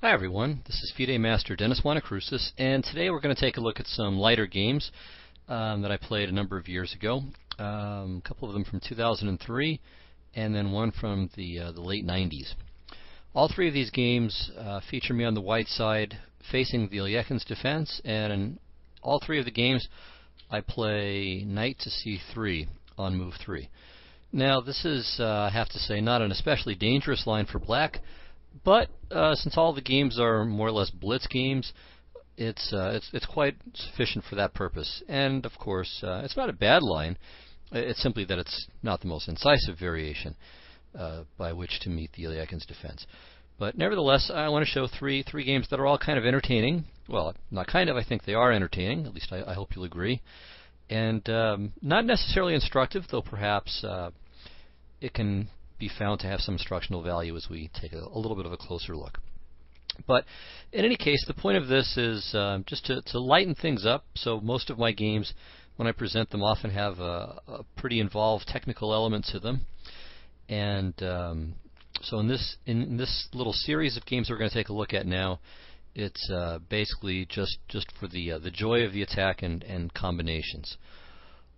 Hi everyone, this is FIDE Master Dennis Monokroussos, and today we're going to take a look at some lighter games that I played a number of years ago. A couple of them from 2003, and then one from the late 90s. All three of these games feature me on the white side facing the Alekhine's defense, and in all three of the games I play knight to c3 on move 3. Now this is, I have to say, not an especially dangerous line for black. But since all the games are more or less blitz games, it's quite sufficient for that purpose. And of course, it's not a bad line. It's simply that it's not the most incisive variation by which to meet the Alekhine's defense. But nevertheless, I want to show three games that are all kind of entertaining. Well, not kind of. I think they are entertaining. At least I hope you'll agree. And not necessarily instructive, though perhaps it can be found to have some instructional value as we take a little bit of a closer look. But in any case, the point of this is just to lighten things up. So most of my games, when I present them, often have a pretty involved technical element to them. And so in this little series of games we're going to take a look at now, it's basically just for the joy of the attack and combinations.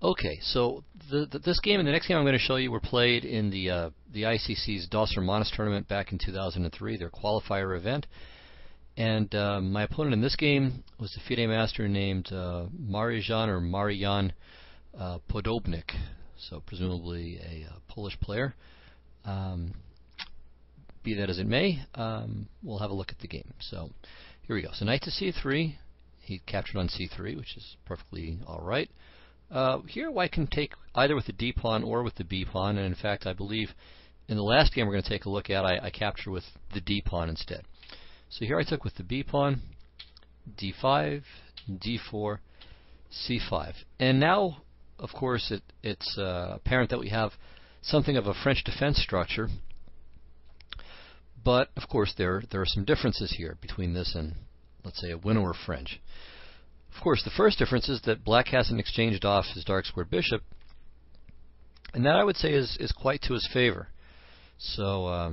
Okay, so this game and the next game I'm going to show you were played in the ICC's Dosser Mons tournament back in 2003, their qualifier event. And my opponent in this game was the FIDE master named Marian Podobnik, so presumably a Polish player. Be that as it may, we'll have a look at the game. So here we go. So knight to c3, he captured on c3, which is perfectly all right. Here white can take either with the d pawn or with the b pawn, and in fact I believe in the last game we're going to take a look at I capture with the d pawn instead. So here I took with the b pawn, d5, d4, c5. And now, of course, it's apparent that we have something of a French defense structure, but of course there are some differences here between this and, let's say, a winnower French. Of course, the first difference is that black hasn't exchanged off his dark square bishop, and that I would say is quite to his favor. So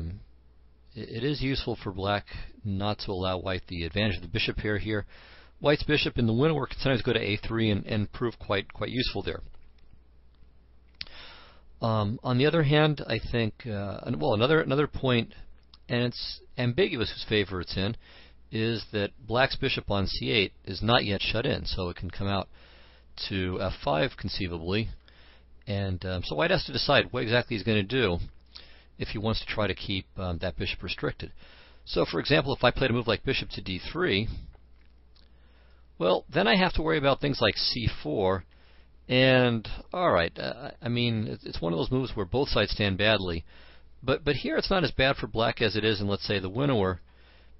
it is useful for black not to allow white the advantage of the bishop pair here. White's bishop in the winnower can sometimes go to a3 and prove quite useful there. On the other hand, I think well, another point, and it's ambiguous whose favor it's in, is that black's bishop on c8 is not yet shut in, so it can come out to f5 conceivably, and so white has to decide what exactly he's going to do if he wants to try to keep that bishop restricted. So for example, if I played a move like bishop to d3, well, then I have to worry about things like c4, and alright, I mean, it's one of those moves where both sides stand badly, but here it's not as bad for black as it is in, let's say, the winnower,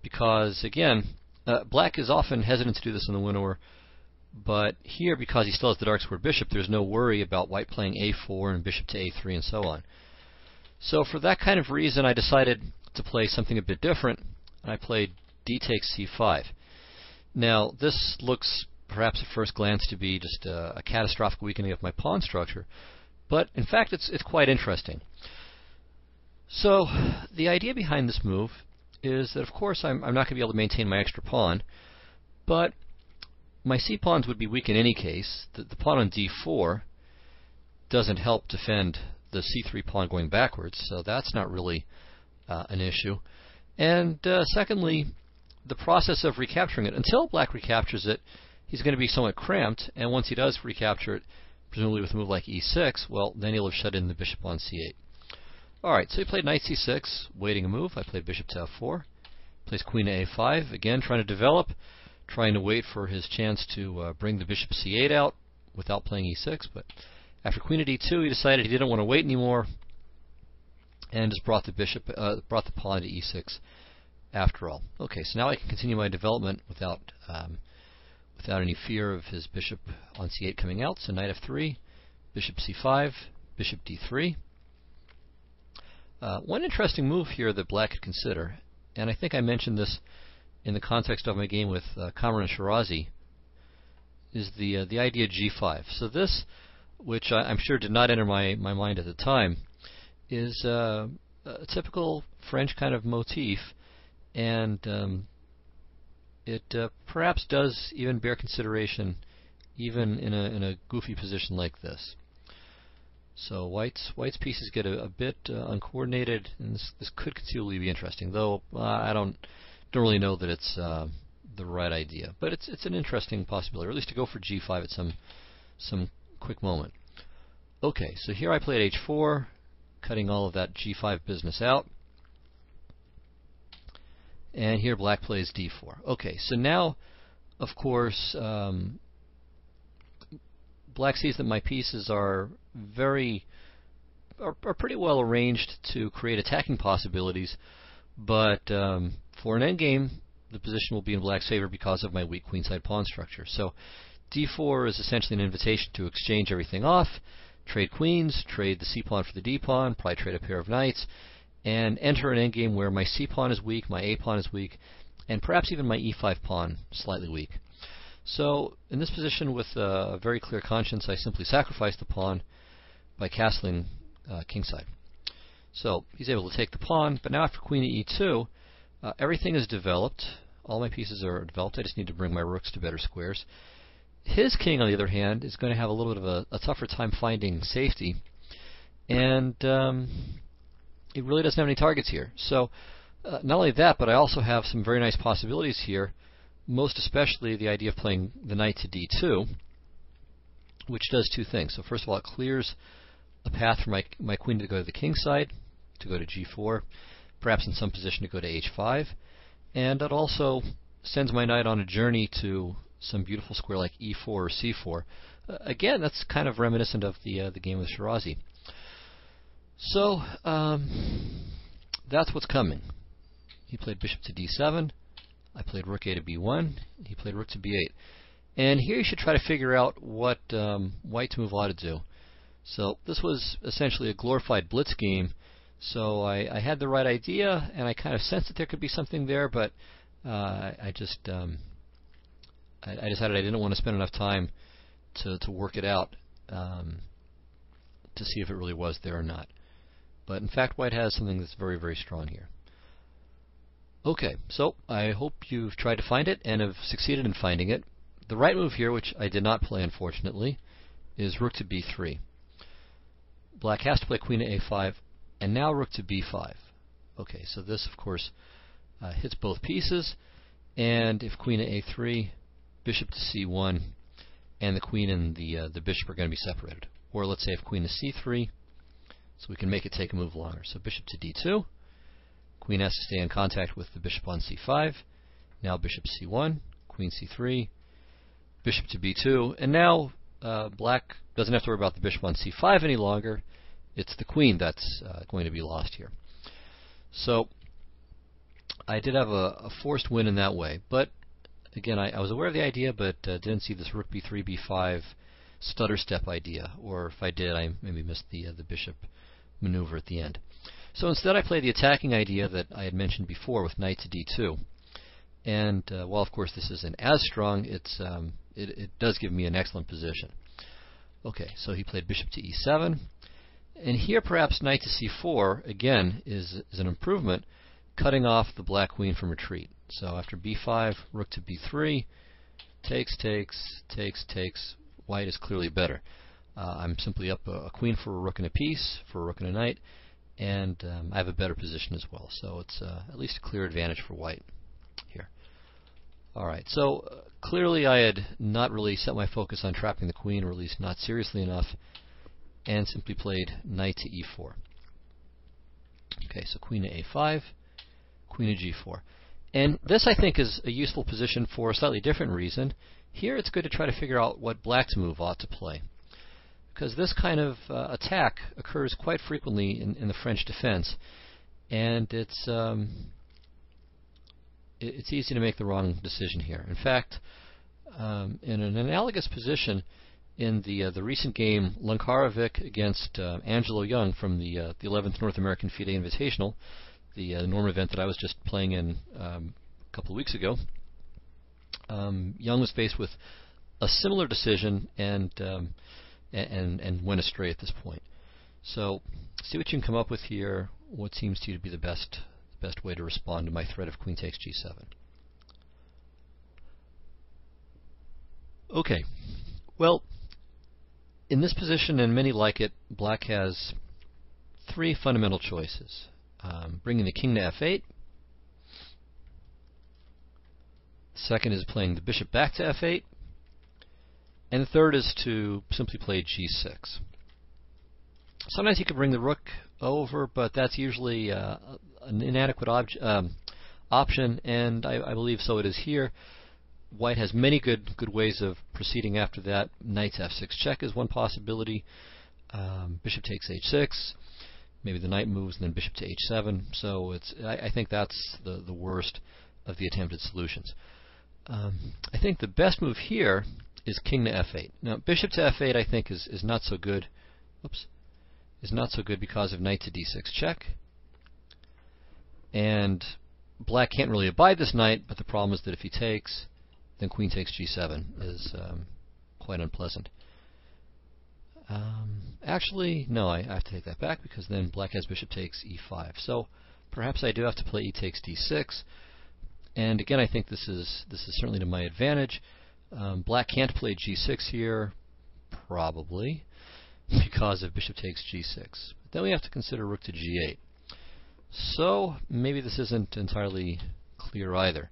because, again, black is often hesitant to do this in the winnower, but here, because he still has the dark square bishop, there's no worry about white playing a4 and bishop to a3 and so on. So for that kind of reason, I decided to play something a bit different. I played d takes c5. Now, this looks, perhaps at first glance, to be just a catastrophic weakening of my pawn structure, but in fact it's quite interesting. So the idea behind this move is that, of course, I'm not going to be able to maintain my extra pawn, but my c-pawns would be weak in any case. The pawn on d4 doesn't help defend the c3 pawn going backwards, so that's not really an issue. And secondly, the process of recapturing it, until black recaptures it, he's going to be somewhat cramped, and once he does recapture it, presumably with a move like e6, well, then he'll have shut in the bishop on c8. Alright, so he played knight c6, waiting a move. I played bishop to f4. Plays queen to a5, again trying to develop, trying to wait for his chance to bring the bishop c8 out without playing e6. But after queen to d2, he decided he didn't want to wait anymore, and just brought the pawn to e6 after all. Okay, so now I can continue my development without any fear of his bishop on c8 coming out. So knight f3, bishop c5, bishop d3. One interesting move here that black could consider, and I think I mentioned this in the context of my game with Kamran Shirazi, is the idea g5. So this, which I'm sure did not enter my mind at the time, is a typical French kind of motif, and it perhaps does even bear consideration, even in a goofy position like this. So White's pieces get a bit uncoordinated, and this could conceivably be interesting. Though I don't really know that it's the right idea, but it's an interesting possibility, or at least to go for G5 at some quick moment. Okay, so here I played H4, cutting all of that G5 business out. And here Black plays D4. Okay, so now, of course, Black sees that my pieces are pretty well arranged to create attacking possibilities, but for an endgame, the position will be in Black's favor because of my weak queenside pawn structure. So D4 is essentially an invitation to exchange everything off, trade queens, trade the C pawn for the D pawn, probably trade a pair of knights, and enter an endgame where my C pawn is weak, my A pawn is weak, and perhaps even my E5 pawn slightly weak. So in this position with a very clear conscience, I simply sacrifice the pawn by castling kingside. So he's able to take the pawn, but now after queen to E2, everything is developed. All my pieces are developed. I just need to bring my rooks to better squares. His king, on the other hand, is going to have a little bit of a tougher time finding safety, and he really doesn't have any targets here. So not only that, but I also have some very nice possibilities here, most especially the idea of playing the knight to D2, which does two things. So first of all, it clears a path for my queen to go to the king side, to go to G4, perhaps in some position to go to H5, and it also sends my knight on a journey to some beautiful square like E4 or C4. Again, that's kind of reminiscent of the game with Shirazi. So that's what's coming. He played bishop to D7. I played rook A to B1. He played rook to B8. And here you should try to figure out what White's move ought to do. So this was essentially a glorified blitz game. So I had the right idea, and I kind of sensed that there could be something there, but I decided I didn't want to spend enough time to work it out to see if it really was there or not. But in fact, White has something that's very, very strong here. Okay, so I hope you've tried to find it and have succeeded in finding it. The right move here, which I did not play unfortunately, is rook to B3. Black has to play queen to A5, and now rook to B5. Okay, so this, of course, hits both pieces, and if queen to A3, bishop to C1, and the queen and the bishop are going to be separated. Or let's say if queen to C3, so we can make it take a move longer. So bishop to D2, queen has to stay in contact with the bishop on C5, now bishop C1, queen C3, bishop to B2, and now Black doesn't have to worry about the bishop on C5 any longer. It's the queen that's going to be lost here. So I did have a forced win in that way, but again, I was aware of the idea, but didn't see this rook B3, B5 stutter step idea, or if I did, I maybe missed the bishop maneuver at the end. So instead I played the attacking idea that I had mentioned before with knight to D2. And while of course this isn't as strong, it does give me an excellent position. Okay, so he played bishop to E7, and here perhaps knight to C4 again is an improvement, cutting off the black queen from retreat. So after B5, rook to B3, takes, White is clearly better. I'm simply up a queen for a rook and a piece, for a rook and a knight, and I have a better position as well. So it's at least a clear advantage for White here. Alright, so clearly I had not really set my focus on trapping the queen, or at least not seriously enough, and simply played knight to E4. Okay, so queen to A5, queen to G4. And this, I think, is a useful position for a slightly different reason. Here it's good to try to figure out what Black's move ought to play, because this kind of attack occurs quite frequently in the French defense, and it's easy to make the wrong decision here. In fact, in an analogous position in the recent game Lankarovic against Angelo Young from the 11th North American FIDE Invitational, the Norm event that I was just playing in a couple of weeks ago, Young was faced with a similar decision and went astray at this point. So see what you can come up with here. What seems to you to be the best way to respond to my threat of queen takes G7. Okay, well, in this position and many like it, black has three fundamental choices. Bringing the king to f8. Second is playing the bishop back to f8. And the third is to simply play g6. Sometimes you can bring the rook over, but that's usually an inadequate option, and I believe so it is here. White has many good ways of proceeding after that. Knight to f6 check is one possibility. Bishop takes h6. Maybe the knight moves and then bishop to h7. So I think that's the worst of the attempted solutions. I think the best move here is king to f8. Now bishop to f8 I think is not so good. Oops. Is not so good because of knight to d6 check. And black can't really abide this knight, but the problem is that if he takes, then queen takes g7 is quite unpleasant. Actually, no, I have to take that back because then black has bishop takes e5. So perhaps I do have to play e takes d6. And again, I think this is certainly to my advantage. Black can't play g6 here, probably, because of bishop takes g6. But then we have to consider rook to g8. So maybe this isn't entirely clear either.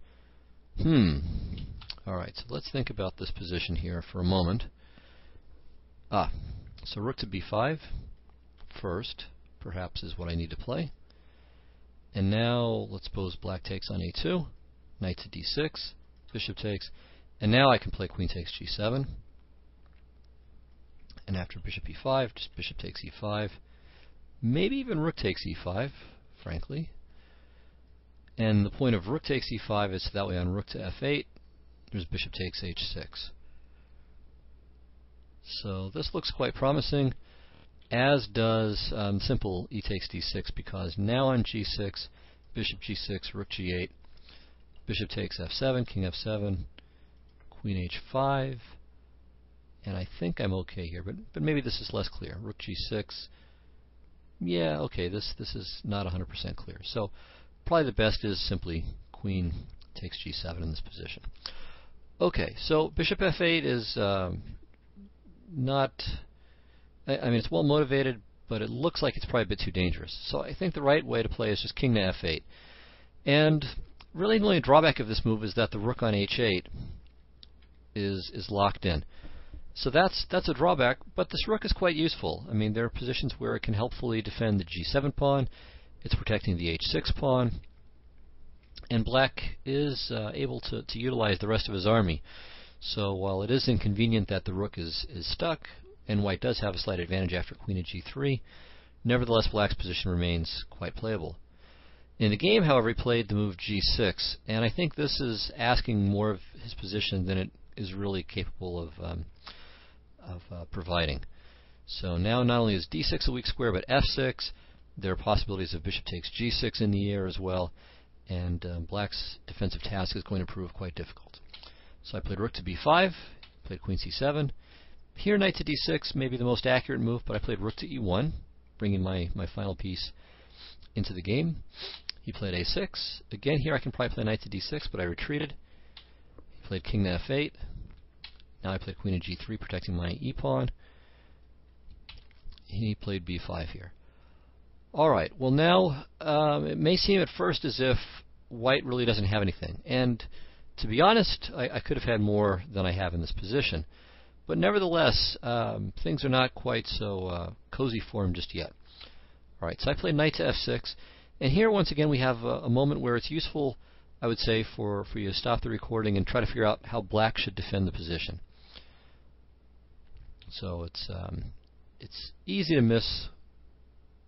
Alright, so let's think about this position here for a moment. So rook to b5 first, perhaps, is what I need to play. And now let's suppose black takes on a2, knight to d6, bishop takes, and now I can play queen takes g7. And after bishop e5, just bishop takes e5. Maybe even rook takes e5, frankly. And the point of rook takes e5 is that way on rook to f8, there's bishop takes h6. So this looks quite promising, as does simple e takes d6, because now on g6, bishop g6, rook g8, bishop takes f7, king f7, queen h5, and I think I'm okay here, but maybe this is less clear. Rook g6, yeah, okay, this is not 100% clear. So probably the best is simply queen takes g7 in this position. Okay, so bishop f8 is not, I mean, it's well motivated, but it looks like it's probably a bit too dangerous. So I think the right way to play is just king to f8. And really the only drawback of this move is that the rook on h8 is locked in. So that's a drawback, but this rook is quite useful. I mean, there are positions where it can helpfully defend the g7 pawn. It's protecting the h6 pawn. And black is able to utilize the rest of his army. So while it is inconvenient that the rook is stuck, and white does have a slight advantage after queen at g3, nevertheless black's position remains quite playable. In the game, however, he played the move g6, and I think this is asking more of his position than it is really capable of providing. So now not only is d6 a weak square, but f6. There are possibilities of bishop takes g6 in the air as well, and black's defensive task is going to prove quite difficult. So I played rook to b5, played queen c7. Here knight to d6 may be the most accurate move, but I played rook to e1, bringing my final piece into the game. He played a6. Again, here I can probably play knight to d6, but I retreated. He played king to f8. Now I played queen to g3, protecting my e-pawn. He played b5 here. Alright, well now, it may seem at first as if white really doesn't have anything. And to be honest, I could have had more than I have in this position. But nevertheless, things are not quite so cozy for him just yet. Alright, so I played knight to f6. And here, once again, we have a moment where it's useful, I would say, for you to stop the recording and try to figure out how black should defend the position. So it's easy to miss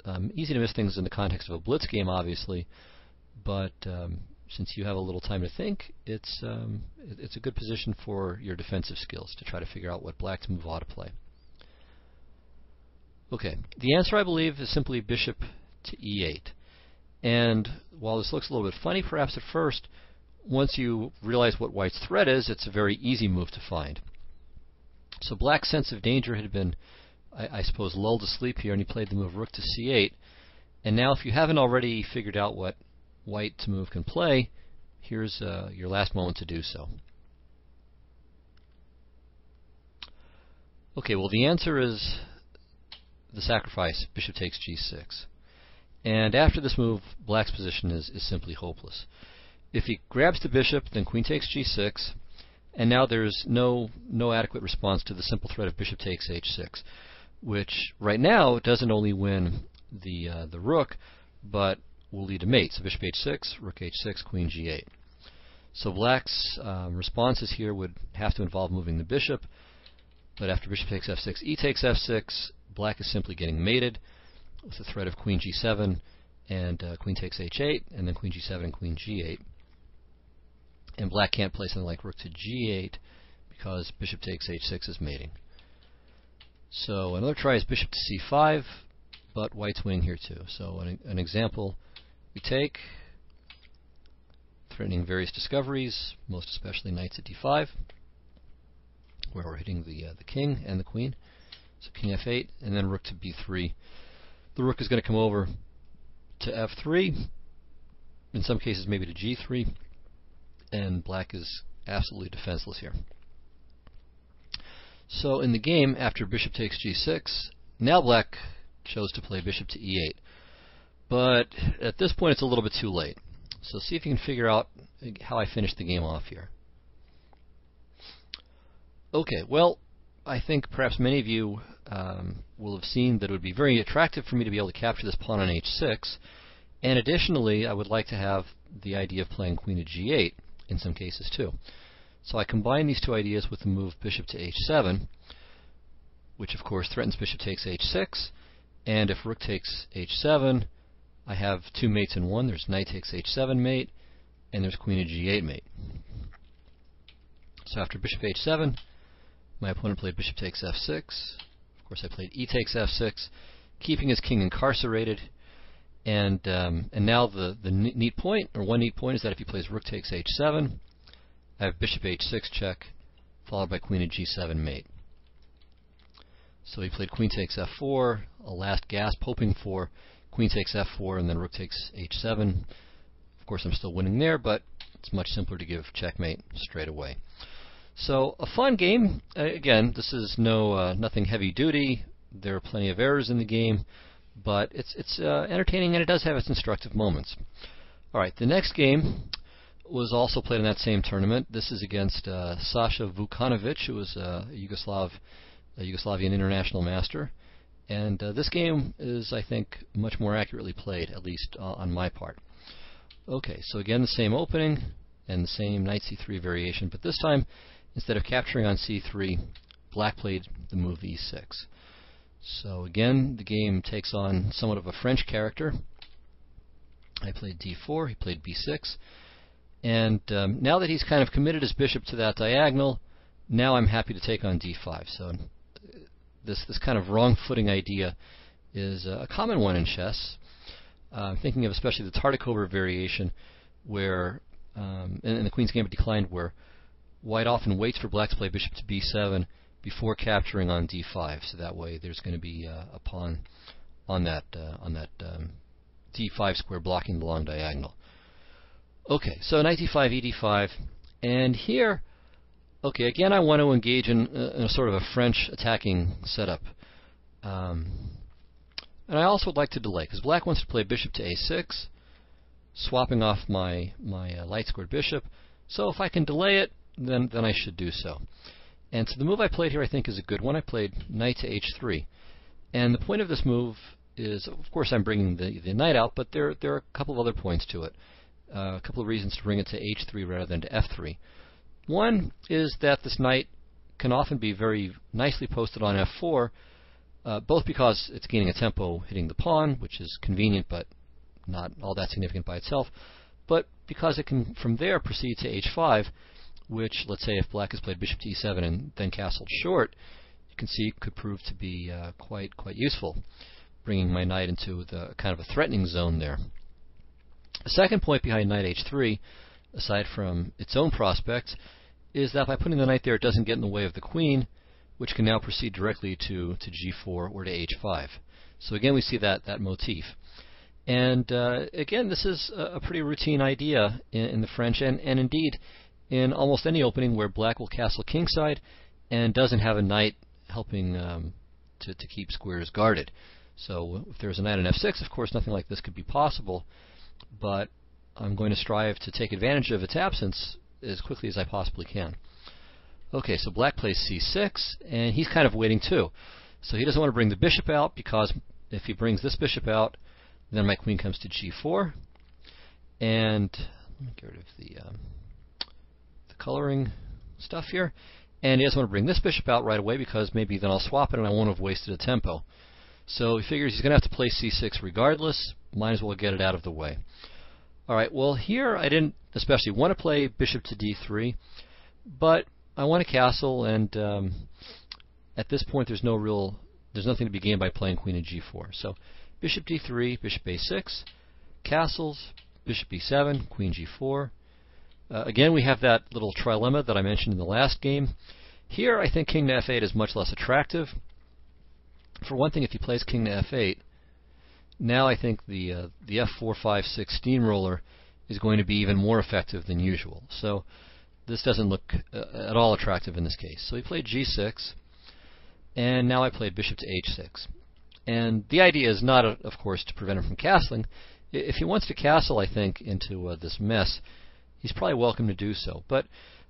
things in the context of a blitz game, obviously, but since you have a little time to think, it's a good position for your defensive skills to try to figure out what black's move ought to play. Okay, the answer, I believe, is simply bishop to e8. And while this looks a little bit funny perhaps at first, once you realize what white's threat is, it's a very easy move to find. So black's sense of danger had been, I suppose, lulled to sleep here, and he played the move rook to c8. And now if you haven't already figured out what white's move can play, here's your last moment to do so. Okay, well the answer is the sacrifice, bishop takes g6. And after this move, black's position is simply hopeless. If he grabs the bishop, then queen takes g6, and now there's no adequate response to the simple threat of bishop takes h6, which right now doesn't only win the rook, but will lead to mate. So bishop h6, rook h6, queen g8. So black's responses here would have to involve moving the bishop, but after bishop takes f6, e takes f6, black is simply getting mated with the threat of queen g7 and queen takes h8, and then queen g7 and queen g8. And black can't play something like rook to g8 because bishop takes h6 is mating. So another try is bishop to c5, but white's winning here too. So an example we take, threatening various discoveries, most especially knights at d5, where we're hitting the king and the queen. So king f8, and then rook to b3. The rook is going to come over to f3, in some cases maybe to g3, and black is absolutely defenseless here. So in the game, after bishop takes g6, now black chose to play bishop to e8. But at this point it's a little bit too late. So see if you can figure out how I finished the game off here. Okay, well, I think perhaps many of you will have seen that it would be very attractive for me to be able to capture this pawn on h6, and additionally I would like to have the idea of playing queen to g8 in some cases too. So I combine these two ideas with the move bishop to h7, which of course threatens bishop takes h6, and if rook takes h7, I have two mates in one. There's knight takes h7 mate, and there's queen to g8 mate. So after bishop h7, my opponent played bishop takes f6. Of course, I played e takes f6, keeping his king incarcerated. And now the neat point, or one neat point, is that if he plays rook takes h7, I have bishop h6 check, followed by queen to g7 mate. So he played queen takes f4, a last gasp, hoping for queen takes f4, and then rook takes h7. Of course, I'm still winning there, but it's much simpler to give checkmate straight away. So a fun game. Again, this is nothing heavy duty. There are plenty of errors in the game, but it's entertaining, and it does have its instructive moments. All right, the next game was also played in that same tournament. This is against Sasha Vukanovic, who was a Yugoslavian international master. And this game is, I think, much more accurately played, at least on my part. Okay, so again, the same opening and the same knight c3 variation, but this time, instead of capturing on c3, black played the move e6. So again, the game takes on somewhat of a French character. I played d4, he played b6, and now that he's kind of committed his bishop to that diagonal, now I'm happy to take on d5. So this kind of wrong footing idea is a common one in chess. I'm thinking of especially the Tartikover variation, where in the Queen's Gambit Declined, where white often waits for black to play bishop to b7 before capturing on d5. So that way there's going to be a pawn on that d5 square blocking the long diagonal. Okay, so knight d5, ed5, and here, okay, again I want to engage in a sort of a French attacking setup. And I also would like to delay, because black wants to play bishop to a6, swapping off my light-squared bishop. So if I can delay it, then I should do so. And so the move I played here I think is a good one. I played knight to h3. And the point of this move is, of course, I'm bringing the knight out, but there are a couple of other points to it. A couple of reasons to bring it to h3 rather than to f3. One is that this knight can often be very nicely posted on f4, both because it's gaining a tempo hitting the pawn, which is convenient but not all that significant by itself, but because it can from there proceed to h5, which, let's say, if black has played bishop to e7 and then castled short, you can see could prove to be quite useful, bringing my knight into the kind of a threatening zone there. The second point behind knight h3, aside from its own prospects, is that by putting the knight there, it doesn't get in the way of the queen, which can now proceed directly to g4 or to h5. So again, we see that motif. And again, this is a pretty routine idea in the French, and indeed in almost any opening where black will castle kingside and doesn't have a knight helping to keep squares guarded. So if there's a knight on f6, of course nothing like this could be possible, but I'm going to strive to take advantage of its absence as quickly as I possibly can. Okay, so black plays c6, and he's kind of waiting too. So he doesn't want to bring the bishop out, because if he brings this bishop out, then my queen comes to g4. And let me get rid of the coloring stuff here. And he doesn't want to bring this bishop out right away, because maybe then I'll swap it and I won't have wasted a tempo. So he figures he's going to have to play c6 regardless. Might as well get it out of the way. Alright, well here I didn't especially want to play bishop to d3, but I want to castle, and at this point there's nothing to be gained by playing queen at g4. So bishop d3, bishop a6, castles, bishop b7, queen g4. Again, we have that little trilemma that I mentioned in the last game. Here I think king to f8 is much less attractive. For one thing, if he plays king to f8, now I think the f4, 5, 6 steamroller is going to be even more effective than usual. So this doesn't look at all attractive in this case. So he played g6, and now I played bishop to h6. And the idea is not, of course, to prevent him from castling. If he wants to castle, I think, into this mess, he's probably welcome to do so. But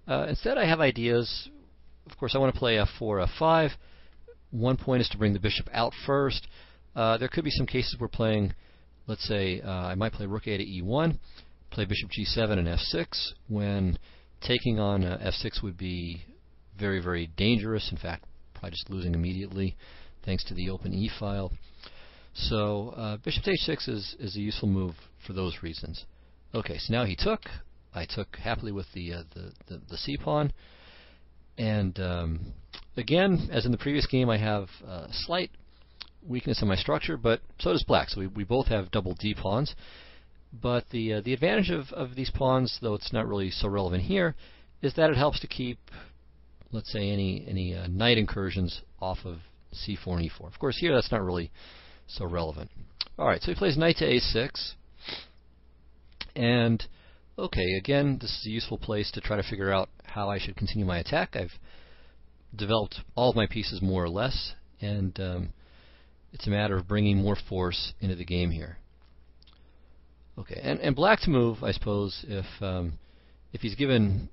instead I have ideas. Of course, I want to play f4, f5. One point is to bring the bishop out first. There could be some cases where playing, let's say, I might play rook a to e1, play bishop g7 and f6, when taking on f6 would be very, very dangerous. In fact, probably just losing immediately, thanks to the open e file. So bishop to h6 is a useful move for those reasons. Okay, so now he took. I took happily with the c pawn, and again, as in the previous game, I have a slight weakness in my structure, but so does black. So we both have double d pawns. But the advantage of these pawns, though it's not really so relevant here, is that it helps to keep, let's say, any knight incursions off of c4 and e4. Of course, here that's not really so relevant. All right, so he plays knight to a6, and okay, again, this is a useful place to try to figure out how I should continue my attack. I've developed all of my pieces more or less, and it's a matter of bringing more force into the game here. Okay, and black to move, I suppose, if he's given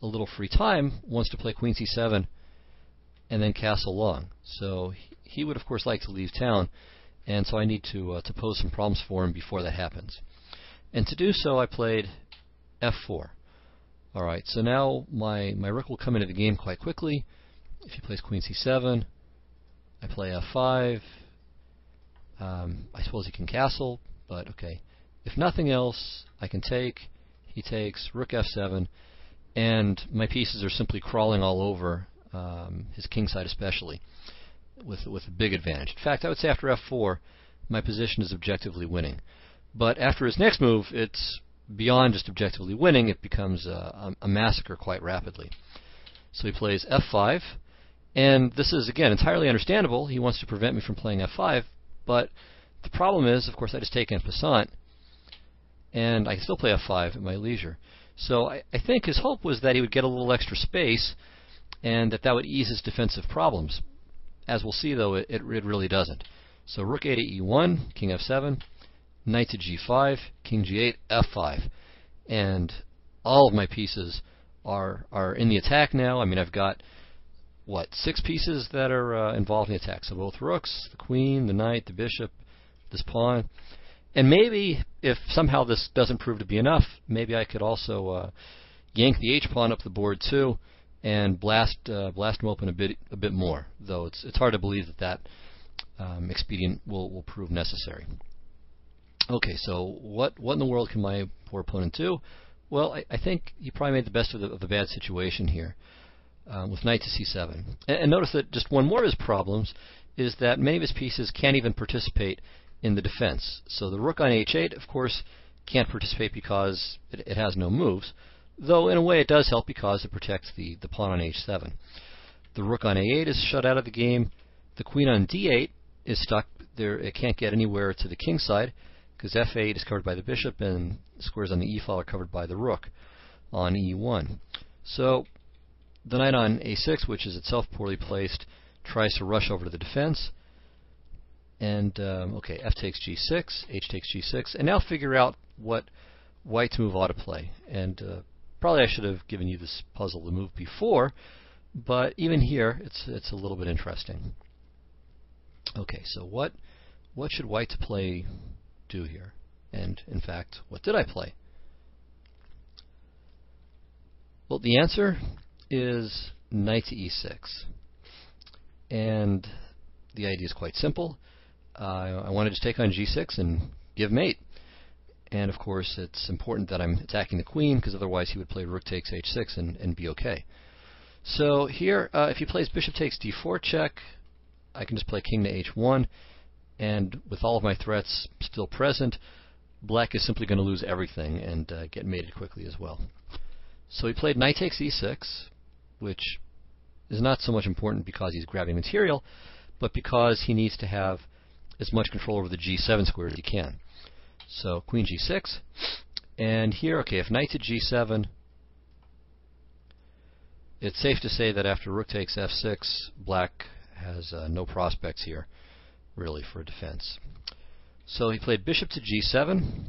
a little free time, wants to play queen c7 and then castle long. So he would, of course, like to leave town, and so I need to pose some problems for him before that happens. And to do so, I played f4. All right, so now my rook will come into the game quite quickly. If he plays queen c7, I play f5. I suppose he can castle, but okay. If nothing else, I can take. He takes rook f7, and my pieces are simply crawling all over his king side, especially with a big advantage. In fact, I would say after f4, my position is objectively winning. But after his next move, it's beyond just objectively winning. It becomes a massacre quite rapidly. So he plays f5, and this is, again, entirely understandable. He wants to prevent me from playing f5, but the problem is, of course, I just take en passant, and I can still play f5 at my leisure. So I think his hope was that he would get a little extra space, and that would ease his defensive problems. As we'll see, though, it really doesn't. So rook a to e1, king f7, knight to g5, king g8, f5. And all of my pieces are in the attack now. I mean, I've got, what, 6 pieces that are involved in the attack. So both rooks, the queen, the knight, the bishop, this pawn. And maybe, if somehow this doesn't prove to be enough, maybe I could also yank the h-pawn up the board too, and blast him open a bit more. Though it's hard to believe that expedient will prove necessary. Okay, so what in the world can my poor opponent do? Well, I think he probably made the best of the bad situation here with knight to c7. And notice that just one more of his problems is that many of his pieces can't even participate in the defense. So the rook on h8, of course, can't participate because it has no moves, though in a way it does help because it protects the pawn on h7. The rook on a8 is shut out of the game. The queen on d8 is stuck there. It can't get anywhere to the king side because f8 is covered by the bishop and the squares on the e file are covered by the rook on e1. So the knight on a6, which is itself poorly placed, tries to rush over to the defense. And, okay, f takes g6, h takes g6, and now figure out what white's move ought to play. And probably I should have given you this puzzle to move before, but even here, it's a little bit interesting. Okay, so what should white to play do here? And, in fact, what did I play? Well, the answer is knight to e6. And the idea is quite simple. I want to just take on g6 and give mate. And of course, it's important that I'm attacking the queen, because otherwise he would play rook takes h6 and be okay. So here, if he plays bishop takes d4 check, I can just play king to h1, and with all of my threats still present, black is simply going to lose everything and get mated quickly as well. So he played knight takes e6, which is not so much important because he's grabbing material, but because he needs to have as much control over the g7 square as he can. So queen g6, and here, okay, if knight to g7, it's safe to say that after rook takes f6, black has no prospects here, really, for defense. So he played bishop to g7,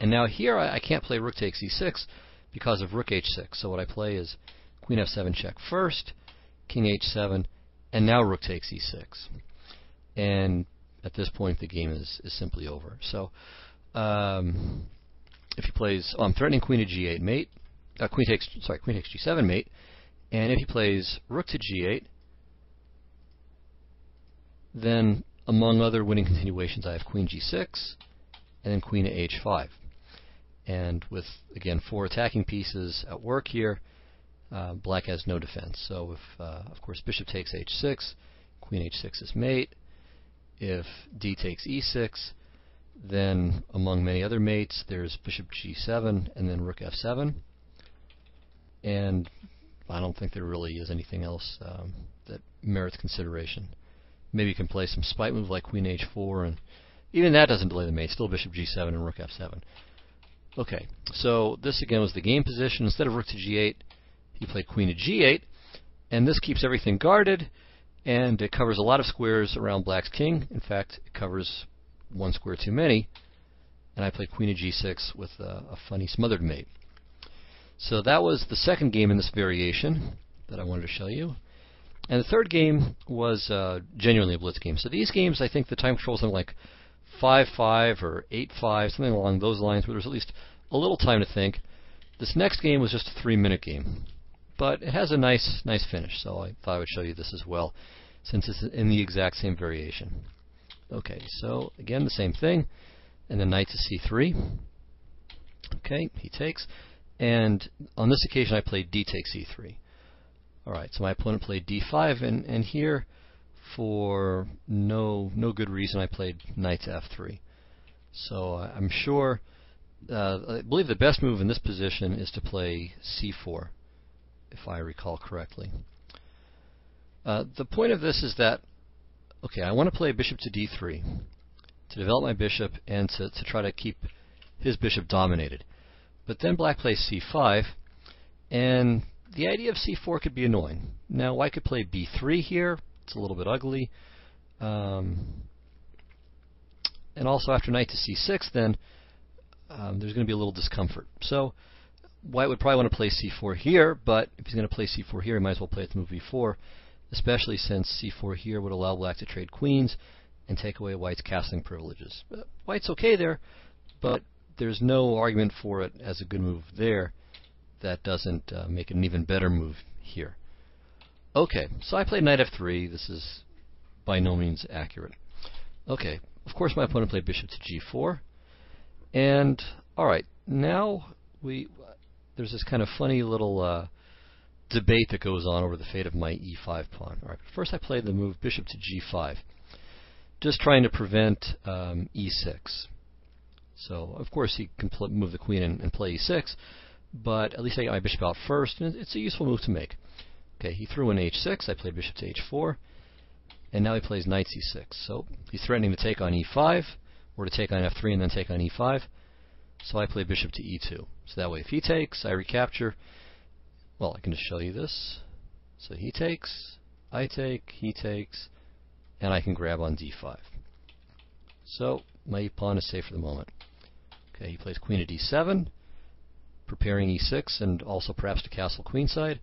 and now here I can't play rook takes e6 because of rook h6. So what I play is queen f7 check first, king h7, and now rook takes e6. And at this point, the game is simply over. So if he plays, I'm threatening queen to g8 mate, queen takes g7 mate, and if he plays rook to g8, then among other winning continuations, I have queen g6, and then queen to h5. And with, again, 4 attacking pieces at work here, black has no defense. So if, of course, bishop takes h6, queen h6 is mate. If d takes e6, then among many other mates, there's bishop g7 and then rook f7. And I don't think there really is anything else that merits consideration. Maybe you can play some spite move like queen h4, and even that doesn't delay the mate. Still bishop g7 and rook f7. Okay, so this again was the game position. Instead of rook to g8, he played queen to g8, and this keeps everything guarded, and it covers a lot of squares around black's king. In fact, it covers one square too many, and I played queen to g6 with a funny smothered mate. So that was the second game in this variation that I wanted to show you. And the third game was genuinely a blitz game. So these games, I think the time control is something like 5-5 or 8-5, something along those lines, where there's at least a little time to think. This next game was just a 3-minute game, but it has a nice finish, so I thought I would show you this as well, since it's in the exact same variation. Okay, so again, the same thing, and then knight to c3. Okay, he takes, and on this occasion I played d takes e3. Alright, so my opponent played d5, and here, for no good reason, I played knight to f3. So I'm sure, I believe the best move in this position is to play c4, if I recall correctly. The point of this is that, okay, I want to play bishop to d3 to develop my bishop and to try to keep his bishop dominated. But then black plays c5, and the idea of c4 could be annoying. Now, white could play b3 here. It's a little bit ugly. And also after knight to c6, then there's going to be a little discomfort. So white would probably want to play c4 here, but if he's going to play c4 here, he might as well play it to move b4, especially since c4 here would allow black to trade queens and take away white's castling privileges. White's okay there, but there's no argument for it as a good move there. That doesn't make it an even better move here. Okay, so I played knight f3. This is by no means accurate. Okay, of course my opponent played bishop to g4. And, alright, now there's this kind of funny little debate that goes on over the fate of my e5 pawn. Alright, first I played the move bishop to g5, just trying to prevent e6. So, of course, he can move the queen and play e6, but at least I got my bishop out first, and it's a useful move to make. Okay, he threw in h6, I played bishop to h4, and now he plays knight c6. So he's threatening to take on e5, or to take on f3 and then take on e5, so I play bishop to e2. So that way if he takes, I recapture. Well, I can just show you this. So he takes, I take, he takes, and I can grab on d5. So my pawn is safe for the moment. Okay, he plays queen to d7, preparing e6 and also perhaps to castle queenside.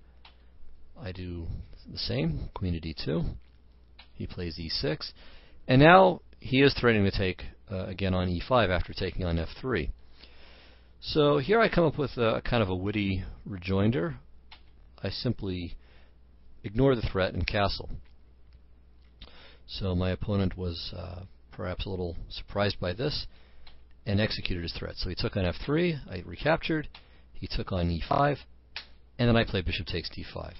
I do the same, queen to d2. He plays e6, and now he is threatening to take again on e5 after taking on f3. So here I come up with a kind of a witty rejoinder. I simply ignore the threat and castle. So my opponent was perhaps a little surprised by this and executed his threat. So he took on f3, I recaptured, he took on e5, and then I play bishop takes d5.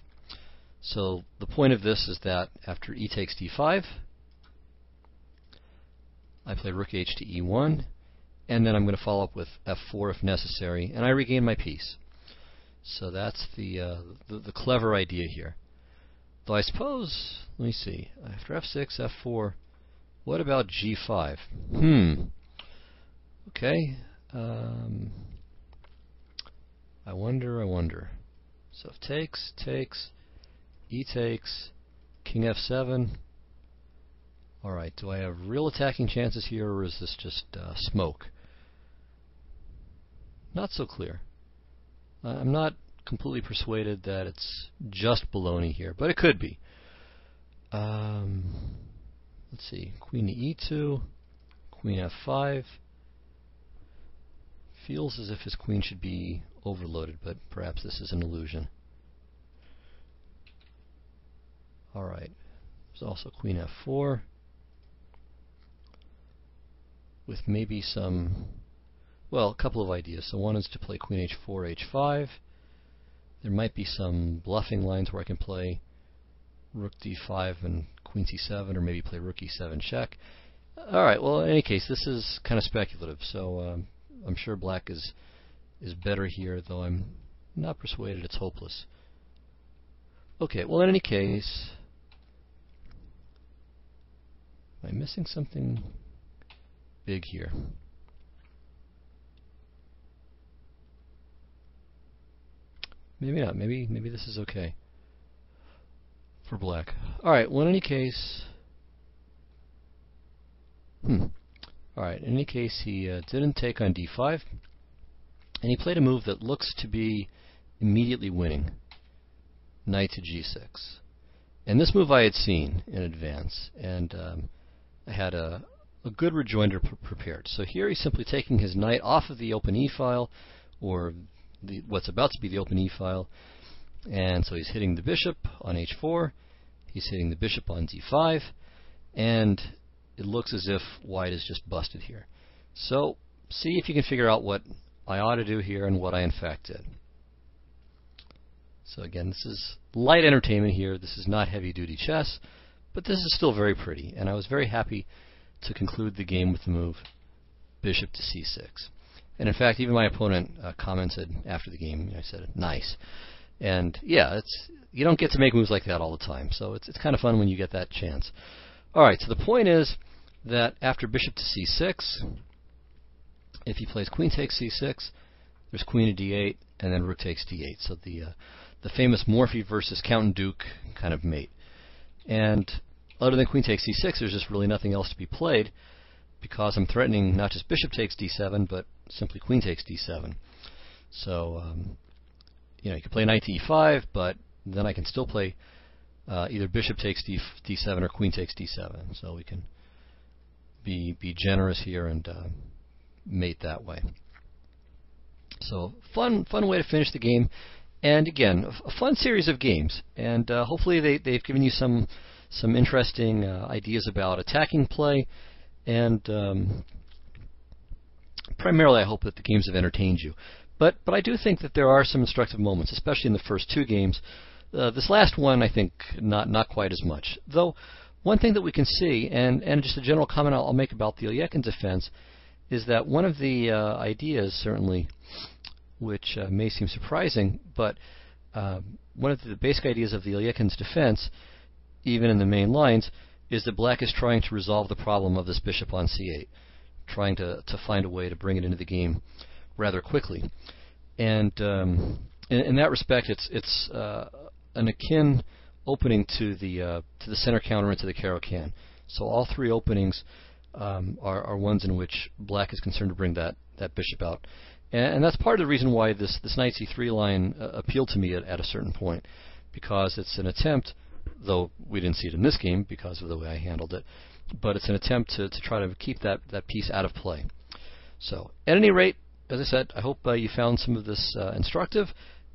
So the point of this is that after e takes d5, I play rook h to e1, and then I'm going to follow up with f4 if necessary, and I regain my piece. So that's the clever idea here. Though I suppose, let me see, after f6, f4, what about g5? Okay. I wonder. So if takes, e takes, king f7. Alright, do I have real attacking chances here, or is this just smoke? Not so clear. I'm not completely persuaded that it's just baloney here, but it could be. Let's see, queen to e2, queen f5. Feels as if his queen should be overloaded, but perhaps this is an illusion. Alright, there's also queen f4, with maybe some, well, a couple of ideas. So one is to play queen h4, h5. There might be some bluffing lines where I can play rook d5 and queen c7, or maybe play rook e7 check. Alright, well, in any case, this is kind of speculative, so I'm sure black is better here, though I'm not persuaded it's hopeless. Okay, well, in any case, am I missing something big here? Maybe not. Maybe this is okay for black. Alright, well, in any case, Alright, in any case, he didn't take on d5, and he played a move that looks to be immediately winning, knight to g6. And this move I had seen in advance, and I had a good rejoinder prepared. So here he's simply taking his knight off of the open e-file, or what's about to be the open e-file, and so he's hitting the bishop on h4, he's hitting the bishop on d5, and it looks as if white is just busted here. So see if you can figure out what I ought to do here and what I in fact did. So again, this is light entertainment here. This is not heavy-duty chess, but this is still very pretty, and I was very happy to conclude the game with the move bishop to c6. And in fact, even my opponent commented after the game. I said, "Nice." And yeah, you don't get to make moves like that all the time, so it's kind of fun when you get that chance. All right, so the point is that after bishop to c6, if he plays queen takes c6, there's queen to d8, and then rook takes d8. So the famous Morphy versus Count and Duke kind of mate. And other than queen takes c6, there's just really nothing else to be played, because I'm threatening not just bishop takes d7, but simply queen takes d7. So you can play knight to e5, but then I can still play either bishop takes d7 or queen takes d7. So we can be generous here and mate that way. So fun way to finish the game, and again, a fun series of games, and hopefully they've given you some interesting ideas about attacking play, and primarily I hope that the games have entertained you. But I do think that there are some instructive moments, especially in the first two games. This last one, I think, not quite as much. Though, one thing that we can see, and just a general comment I'll make about the Alekhine defense, is that one of the ideas, certainly, which may seem surprising, but one of the basic ideas of the Alekhine's defense, even in the main lines, is that black is trying to resolve the problem of this bishop on c8, trying to find a way to bring it into the game rather quickly. And in that respect, it's an akin opening to the center counter into the Caro-Can. So all three openings are ones in which black is concerned to bring that bishop out. And that's part of the reason why this knight c3 line appealed to me at a certain point, because it's an attempt, though we didn't see it in this game because of the way I handled it, but it's an attempt to try to keep that piece out of play. So at any rate, as I said, I hope you found some of this instructive,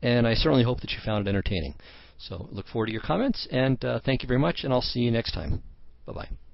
and I certainly hope that you found it entertaining. So look forward to your comments, and thank you very much, and I'll see you next time. Bye-bye.